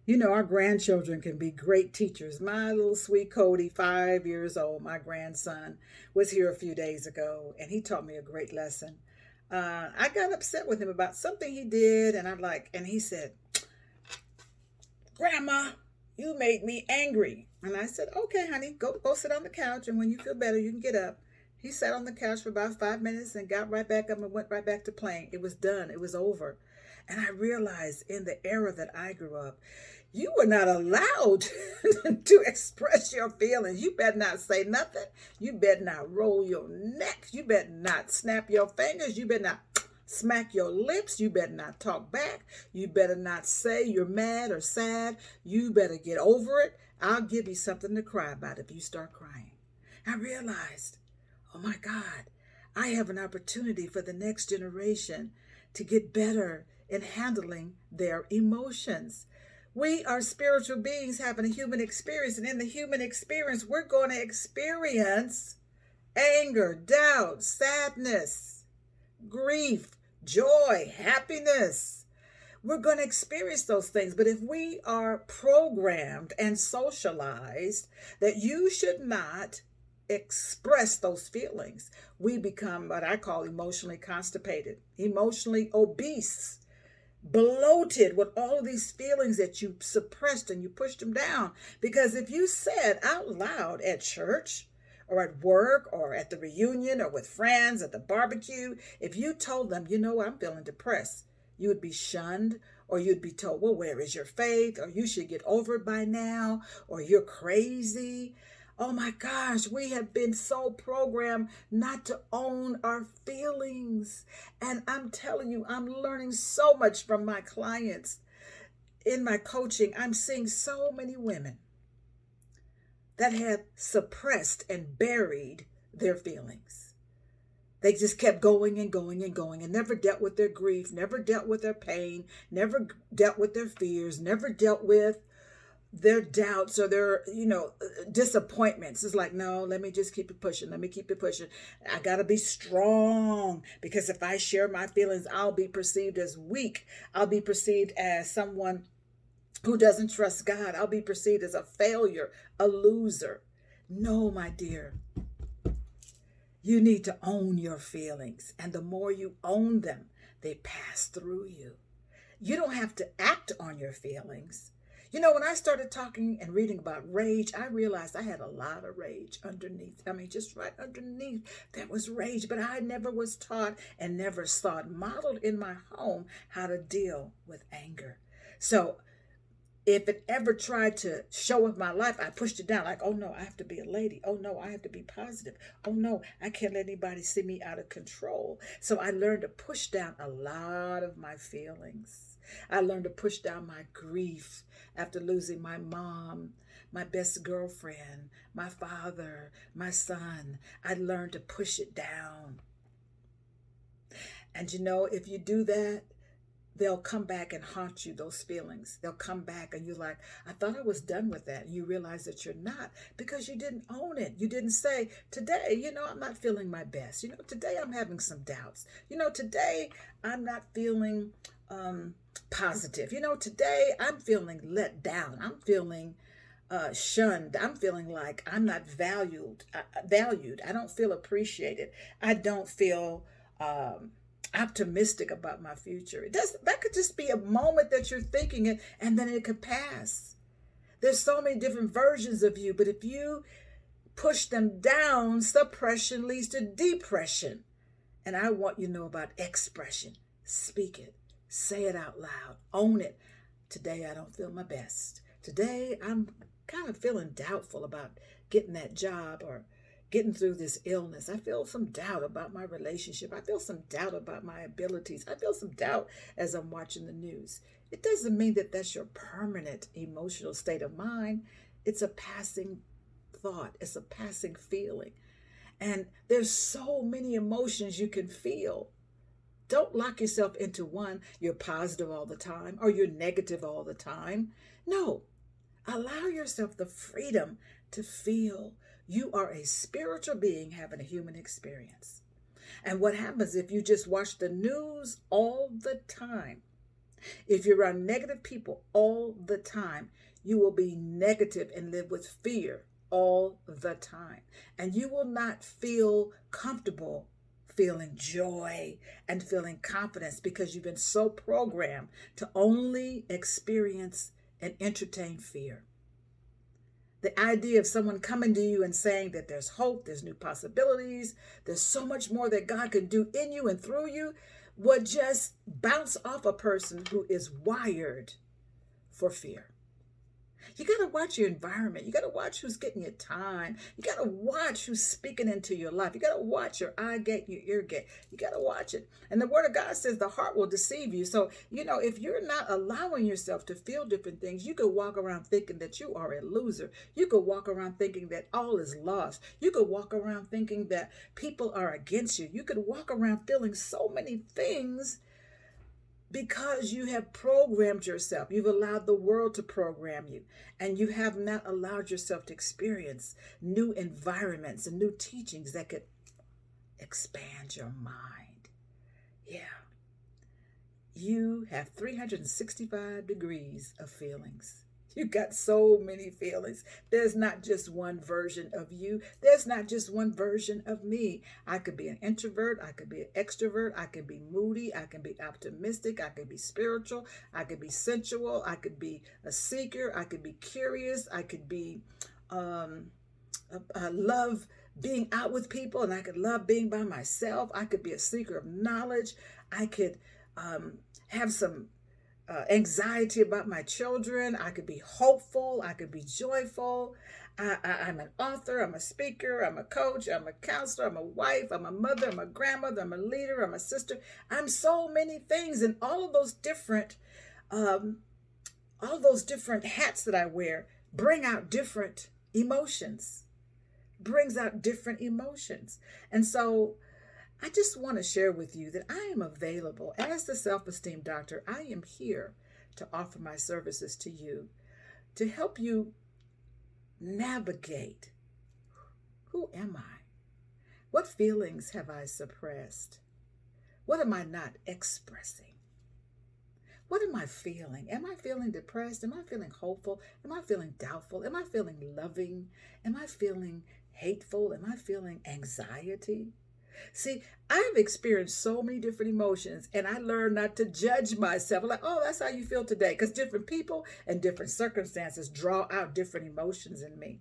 You know, our grandchildren can be great teachers. My little sweet Cody, 5 years old, my grandson, was here a few days ago, and he taught me a great lesson. I got upset with him about something he did, and and he said, "Grandma, you made me angry." And I said, "Okay, honey, go sit on the couch, and when you feel better, you can get up." He sat on the couch for about 5 minutes and got right back up and went right back to playing. It was done. It was over. And I realized in the era that I grew up, you were not allowed to express your feelings. You better not say nothing. You better not roll your neck. You better not snap your fingers. You better not smack your lips. You better not talk back. You better not say you're mad or sad. You better get over it. I'll give you something to cry about if you start crying. I realized, oh my God, I have an opportunity for the next generation to get better in handling their emotions. We are spiritual beings having a human experience, and in the human experience, we're going to experience anger, doubt, sadness, grief, joy, happiness. We're going to experience those things. But if we are programmed and socialized that you should not express those feelings, we become what I call emotionally constipated, emotionally obese, bloated with all of these feelings that you suppressed and you pushed them down. Because if you said out loud at church or at work or at the reunion or with friends at the barbecue, if you told them, you know what, I'm feeling depressed, you would be shunned, or you'd be told, well, where is your faith? Or you should get over it by now, or you're crazy. Oh my gosh, we have been so programmed not to own our feelings. And I'm telling you, I'm learning so much from my clients in my coaching. I'm seeing so many women that have suppressed and buried their feelings. They just kept going and going and going and never dealt with their grief, never dealt with their pain, never dealt with their fears, never dealt with their doubts or their, disappointments. It's like, no, let me just keep it pushing. Let me keep it pushing. I got to be strong, because if I share my feelings, I'll be perceived as weak. I'll be perceived as someone who doesn't trust God. I'll be perceived as a failure, a loser. No, my dear. You need to own your feelings. And the more you own them, they pass through you. You don't have to act on your feelings. You know, when I started talking and reading about rage, I realized I had a lot of rage underneath. I mean, just right underneath, there was rage, but I never was taught and never saw it modeled in my home how to deal with anger. So if it ever tried to show up my life, I pushed it down like, oh no, I have to be a lady. Oh no, I have to be positive. Oh no, I can't let anybody see me out of control. So I learned to push down a lot of my feelings. I learned to push down my grief after losing my mom, my best girlfriend, my father, my son. I learned to push it down. And you know, if you do that, they'll come back and haunt you, those feelings. They'll come back and you're like, I thought I was done with that. And you realize that you're not, because you didn't own it. You didn't say, today, I'm not feeling my best. Today I'm having some doubts. Today I'm not feeling positive. Today I'm feeling let down. I'm feeling shunned. I'm feeling like I'm not valued. I don't feel appreciated. I don't feel optimistic about my future. That could just be a moment that you're thinking it, and then it could pass. There's so many different versions of you, but if you push them down, suppression leads to depression. And I want you to know about expression. Speak it. Say it out loud. Own it. Today I don't feel my best. Today I'm kind of feeling doubtful about getting that job or getting through this illness. I feel some doubt about my relationship. I feel some doubt about my abilities. I feel some doubt as I'm watching the news. It doesn't mean that that's your permanent emotional state of mind. It's a passing thought. It's a passing feeling. And there's so many emotions you can feel. Don't lock yourself into one. You're positive all the time or you're negative all the time. No, allow yourself the freedom to feel. You are a spiritual being having a human experience. And what happens if you just watch the news all the time? If you're around negative people all the time, you will be negative and live with fear all the time. And you will not feel comfortable feeling joy and feeling confidence because you've been so programmed to only experience and entertain fear. The idea of someone coming to you and saying that there's hope, there's new possibilities, there's so much more that God can do in you and through you would just bounce off a person who is wired for fear. You got to watch your environment. You got to watch who's getting your time. You got to watch who's speaking into your life. You got to watch your eye gate, your ear gate. You got to watch it. And the word of God says the heart will deceive you. So, if you're not allowing yourself to feel different things, you could walk around thinking that you are a loser. You could walk around thinking that all is lost. You could walk around thinking that people are against you. You could walk around feeling so many things because you have programmed yourself. You've allowed the world to program you, and you have not allowed yourself to experience new environments and new teachings that could expand your mind. Yeah. You have 365 degrees of feelings. You got so many feelings. There's not just one version of you. There's not just one version of me. I could be an introvert. I could be an extrovert. I could be moody. I can be optimistic. I could be spiritual. I could be sensual. I could be a seeker. I could be curious. I could be, I love being out with people, and I could love being by myself. I could be a seeker of knowledge. I could have some anxiety about my children. I could be hopeful. I could be joyful. I'm an author. I'm a speaker. I'm a coach. I'm a counselor. I'm a wife. I'm a mother. I'm a grandmother. I'm a leader. I'm a sister. I'm so many things, and all of those different hats that I wear bring out different emotions. Brings out different emotions, and so I just want to share with you that I am available as the self-esteem doctor. I am here to offer my services to you to help you navigate. Who am I? What feelings have I suppressed? What am I not expressing? What am I feeling? Am I feeling depressed? Am I feeling hopeful? Am I feeling doubtful? Am I feeling loving? Am I feeling hateful? Am I feeling anxiety? See, I've experienced so many different emotions, and I learned not to judge myself. Like, oh, that's how you feel today. Because different people and different circumstances draw out different emotions in me.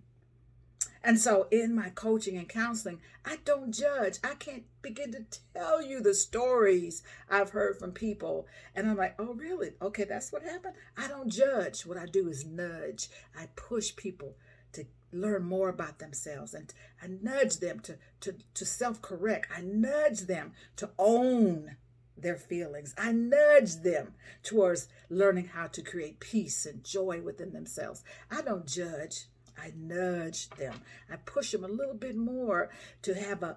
And so in my coaching and counseling, I don't judge. I can't begin to tell you the stories I've heard from people. And I'm like, oh, really? Okay, that's what happened? I don't judge. What I do is nudge. I push people to learn more about themselves, and I nudge them to self-correct. I nudge them to own their feelings. I nudge them towards learning how to create peace and joy within themselves. I don't judge. I nudge them. I push them a little bit more to have a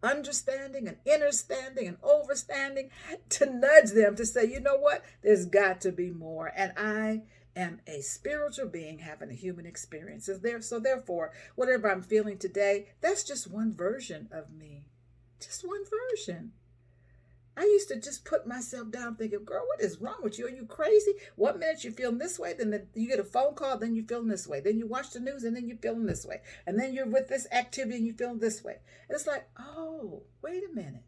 understanding, an understanding, an overstanding, to nudge them to say, you know what? There's got to be more. And I am a spiritual being having a human experience. So therefore, whatever I'm feeling today, that's just one version of me. Just one version. I used to just put myself down thinking, girl, what is wrong with you? Are you crazy? One minute you're feeling this way, then you get a phone call, then you're feeling this way. Then you watch the news, and then you're feeling this way. And then you're with this activity, and you're feeling this way. It's like, oh, wait a minute.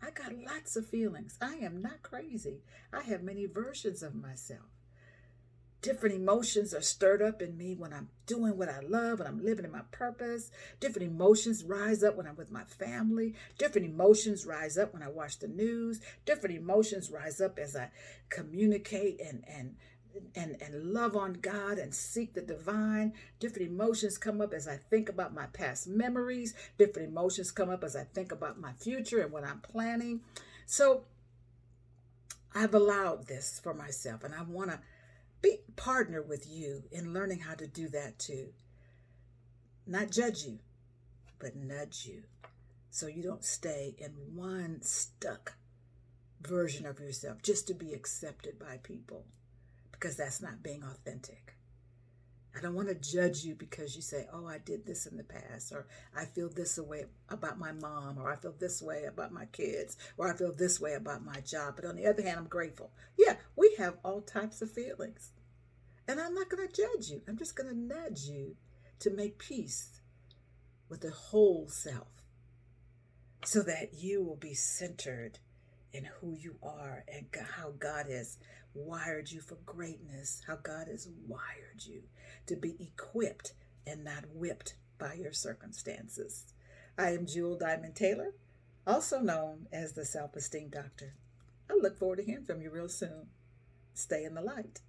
I got lots of feelings. I am not crazy. I have many versions of myself. Different emotions are stirred up in me when I'm doing what I love, when I'm living in my purpose. Different emotions rise up when I'm with my family. Different emotions rise up when I watch the news. Different emotions rise up as I communicate and love on God and seek the divine. Different emotions come up as I think about my past memories. Different emotions come up as I think about my future and what I'm planning. So I've allowed this for myself, and I want to partner with you in learning how to do that too. Not judge you, but nudge you so you don't stay in one stuck version of yourself just to be accepted by people, because that's not being authentic. I don't want to judge you because you say, oh, I did this in the past, or I feel this way about my mom, or I feel this way about my kids, or I feel this way about my job. But on the other hand, I'm grateful. Yeah, we have all types of feelings. And I'm not going to judge you. I'm just going to nudge you to make peace with the whole self so that you will be centered in who you are and how God has wired you for greatness, how God has wired you to be equipped and not whipped by your circumstances. I am Jewel Diamond Taylor, also known as the Self Esteem Doctor. I look forward to hearing from you real soon. Stay in the light.